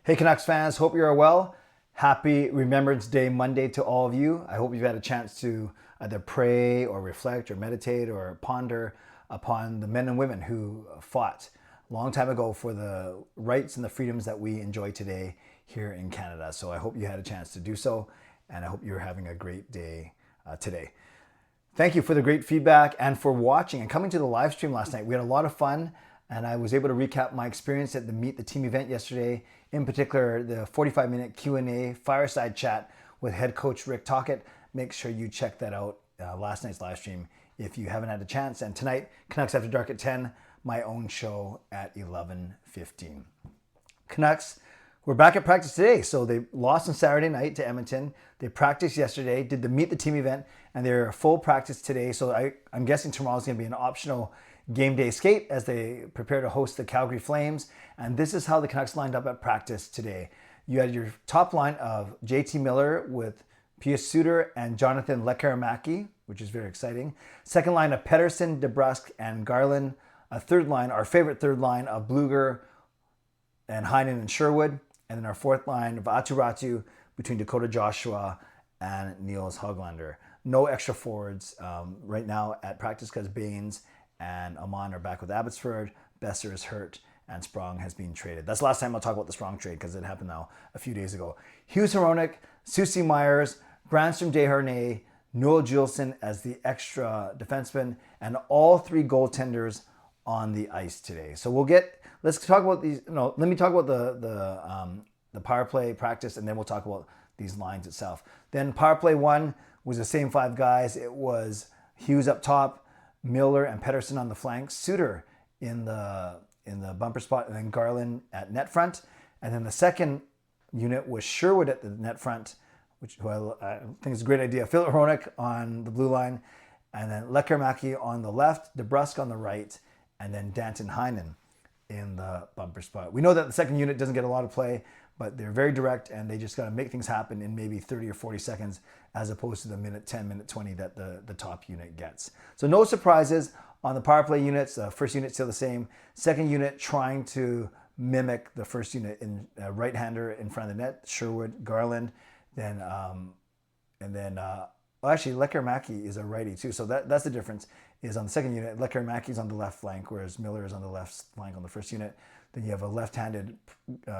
Hey Canucks fans, hope you're well. Happy Remembrance Day Monday to all of you. I hope you've had a chance to either pray or reflect or meditate or ponder upon the men and women who fought a long time ago for the rights and the freedoms that we enjoy today here in Canada. So I hope you had a chance to do so, and I hope you're having a great day today. Thank you for the great feedback and for watching and coming to the live stream last night. We had a lot of fun, and I was able to recap my experience at the Meet the Team event yesterday, in particular the 45-minute Q&A fireside chat with head coach Rick Tocchet. Make sure you check that out, last night's live stream, if you haven't had a chance. And tonight, Canucks After Dark at 10, my own show at 11:15. Canucks, we're back at practice today. So they lost on Saturday night to Edmonton. They practiced yesterday, did the Meet the Team event, and they're full practice today. So I'm guessing tomorrow's going to be an optional game day skate as they prepare to host the Calgary Flames. And this is how the Canucks lined up at practice today. You had your top line of JT Miller with Pius Suter and Jonathan Lekkerimäki, which is very exciting. Second line of Pettersson, DeBrusk, and Garland. A third line, our favorite third line of Blueger and Heinen and Sherwood. And then our fourth line of Aatu between Dakota Joshua and Niels Höglander. No extra forwards right now at practice because Baines and Amon are back with Abbotsford. Boeser is hurt, and Sprong has been traded. That's the last time I'll talk about the Sprong trade because it happened now a few days ago. Hughes Hronek, Susie Myers, Brannstrom Desharnais, Noel Juleson as the extra defenseman, and all three goaltenders on the ice today. So let's talk about these. No, let me talk about the power play practice, and then we'll talk about these lines itself. Then power play one was the same five guys. It was Hughes up top, Miller and Pettersson on the flanks, Suter in the bumper spot, and then Garland at net front. And then the second unit was Sherwood at the net front, who I think is a great idea. Philip Hronek on the blue line, and then Lekkerimäki on the left, DeBrusk on the right, and then Danton Heinen in the bumper spot. We know that the second unit doesn't get a lot of play, but they're very direct, and they just got to make things happen in maybe 30 or 40 seconds as opposed to the minute 10, minute 20 that the top unit gets. So no surprises on the power play units. First unit still the same. Second unit trying to mimic the first unit in right-hander in front of the net, Sherwood, Garland. Then actually Lekkerimäki is a righty too. So that's the difference, is on the second unit, Lekkerimäki is on the left flank, whereas Miller is on the left flank on the first unit. Then you have a left-handed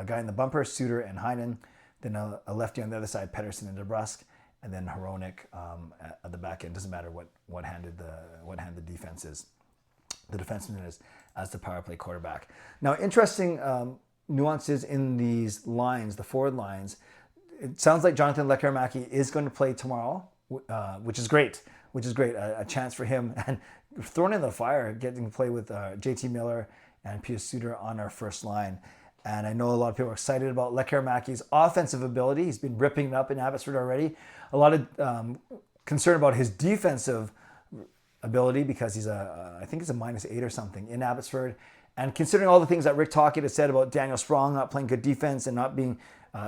guy in the bumper, Suter and Heinen. Then a lefty on the other side, Pettersson and DeBrusk. And then Hronek at the back end. Doesn't matter what hand the defense is. The defenseman is as the power play quarterback. Now, interesting nuances in these lines, the forward lines. It sounds like Jonathan Lekkerimäki is going to play tomorrow, which is great. A chance for him. And thrown in the fire, getting to play with JT Miller and Pius Suter on our first line. And I know a lot of people are excited about Lekkerimäki's offensive ability. He's been ripping it up in Abbotsford already. A lot of concern about his defensive ability because I think he's a -8 or something in Abbotsford. And considering all the things that Rick Tocchet has said about Daniel Sprong not playing good defense and not being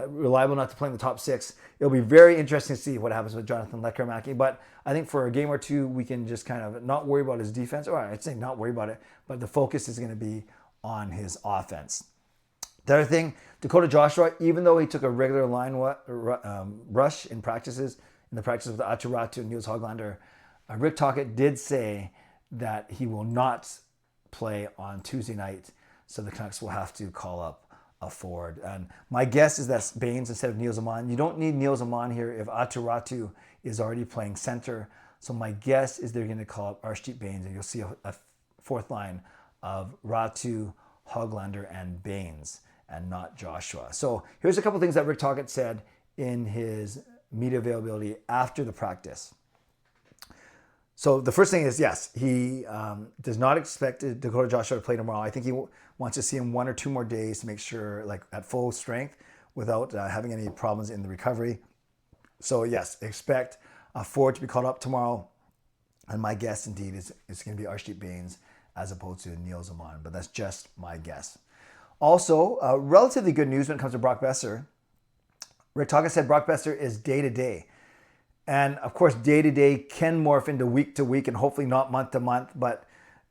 reliable enough to play in the top six, it'll be very interesting to see what happens with Jonathan Lekkerimäki. But I think for a game or two, we can just kind of not worry about his defense. Or I'd say not worry about it, but the focus is going to be on his offense. The other thing, Dakota Joshua, even though he took a regular line rush in the practices with Aatu and Niels Höglander, Rick Tocchet did say that he will not play on Tuesday night, so the Canucks will have to call up a forward. And my guess is that's Baines instead of Niels Amon. You don't need Niels Amon here if Aatu is already playing center. So my guess is they're going to call up Arshdeep Baines, and you'll see a fourth line of Ratu, Höglander, and Baines, and not Joshua. So here's a couple things that Rick Tocchet said in his media availability after the practice. So the first thing is, yes, he does not expect Dakota Joshua to play tomorrow. I think he wants to see him 1 or 2 more days to make sure, like at full strength, without having any problems in the recovery. So yes, expect a forward to be called up tomorrow. And my guess indeed is it's going to be Arshdeep Baines as opposed to Niels Amon, but that's just my guess. Also, relatively good news when it comes to Brock Boeser. Rick Tocchet said Brock Boeser is day-to-day. And of course, day-to-day can morph into week-to-week and hopefully not month-to-month. But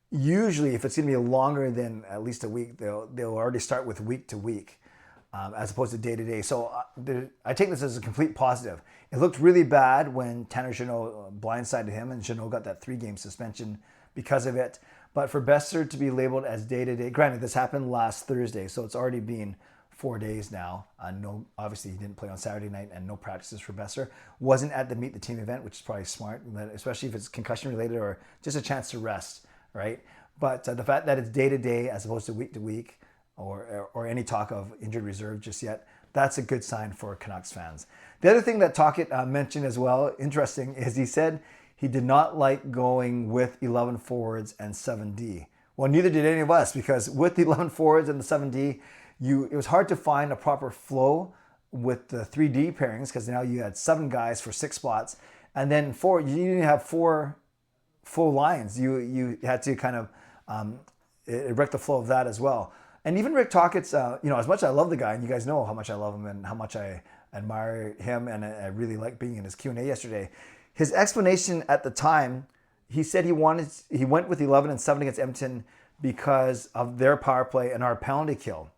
usually, if it's going to be longer than at least a week, they'll already start with week-to-week. as opposed to day to day. So I take this as a complete positive. It looked really bad when Tanner Jeannot blindsided him, and Jeannot got that 3-game suspension because of it. But for Boeser to be labeled as day to day, granted this happened last Thursday, so it's already been 4 days now. No, obviously he didn't play on Saturday night, and no practices for Boeser. Wasn't at the Meet the Team event, which is probably smart, especially if it's concussion related or just a chance to rest, right? But the fact that it's day to day as opposed to week, or any talk of injured reserve just yet, that's a good sign for Canucks fans. The other thing that Tocchet mentioned as well, interesting, is he said he did not like going with 11 forwards and 7D. Well, neither did any of us, because with the 11 forwards and the 7D, it was hard to find a proper flow with the 3D pairings, because now you had 7 guys for 6 spots, and then you didn't have 4 full lines. You had to kind of erect the flow of that as well. And even Rick Tocchet's, as much as I love the guy, and you guys know how much I love him and how much I admire him, and I really liked being in his Q&A yesterday. His explanation at the time, he said he went with 11 and 7 against Edmonton because of their power play and our penalty kill.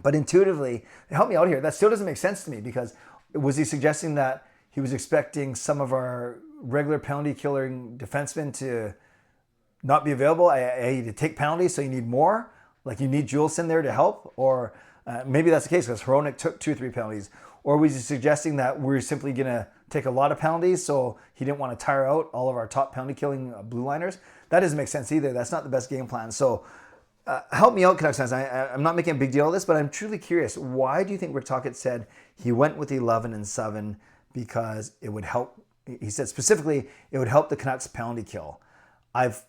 But intuitively, help me out here, that still doesn't make sense to me, because was he suggesting that he was expecting some of our regular penalty killing defensemen to not be available, to take penalties, so you need more? Like you need Jules in there to help? Or maybe that's the case because Hronek took 2 or 3 penalties. Or was he suggesting that we're simply going to take a lot of penalties, so he didn't want to tire out all of our top penalty killing blue liners? That doesn't make sense either. That's not the best game plan. So help me out, Canucks fans. I'm not making a big deal of this, but I'm truly curious. Why do you think Rick Tocchet said he went with 11 and 7 because it would help? He said specifically it would help the Canucks penalty kill. I've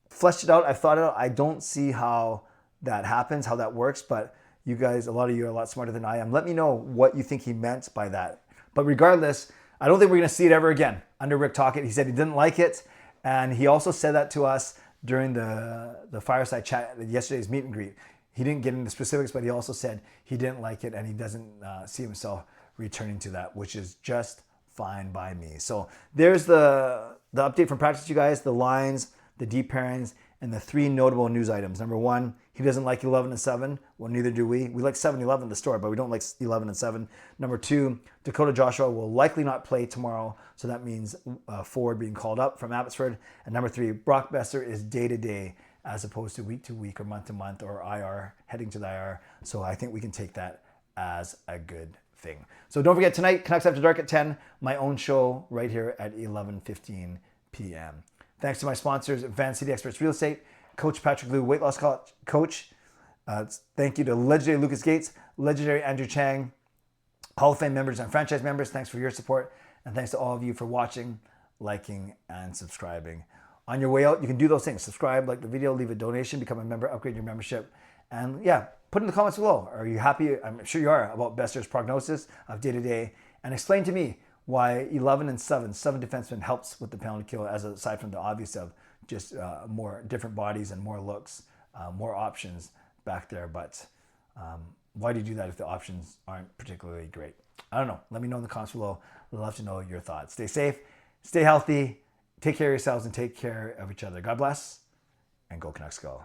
fleshed it out. I've thought it out. I don't see how that happens, how that works, but you guys, a lot of you are a lot smarter than I am. Let me know what you think he meant by that. But regardless, I don't think we're going to see it ever again under Rick Tocchet. He said he didn't like it, and he also said that to us during the fireside chat, yesterday's meet and greet. He didn't get into specifics, but he also said he didn't like it, and he doesn't see himself returning to that, which is just fine by me. So there's the update from practice, you guys, the lines, the deep pairings, and the 3 notable news items. Number 1, he doesn't like 11 and 7. Well, neither do we. We like 7-11 in the store, but we don't like 11 and 7. Number 2, Dakota Joshua will likely not play tomorrow, so that means forward being called up from Abbotsford. And number 3, Brock Boeser is day-to-day as opposed to week-to-week or month-to-month or IR, heading to the IR. So I think we can take that as a good thing. So don't forget, tonight, Canucks After Dark at 10, my own show right here at 11:15 p.m. Thanks to my sponsors, Van City Experts Real Estate, Coach Patrick Liu, Weight Loss Coach. Thank you to legendary Lucas Gates, legendary Andrew Chang, Hall of Fame members and franchise members. Thanks for your support. And thanks to all of you for watching, liking, and subscribing. On your way out, you can do those things. Subscribe, like the video, leave a donation, become a member, upgrade your membership. And yeah, put in the comments below. Are you happy? I'm sure you are, about Boeser's prognosis of day-to-day. And explain to me why 11 and 7 defensemen helps with the penalty kill, aside from the obvious of just more different bodies and more looks, more options back there. But why do you do that if the options aren't particularly great? I don't know. Let me know in the comments below. I'd love to know your thoughts. Stay safe, stay healthy, take care of yourselves, and take care of each other. God bless, and go Canucks go.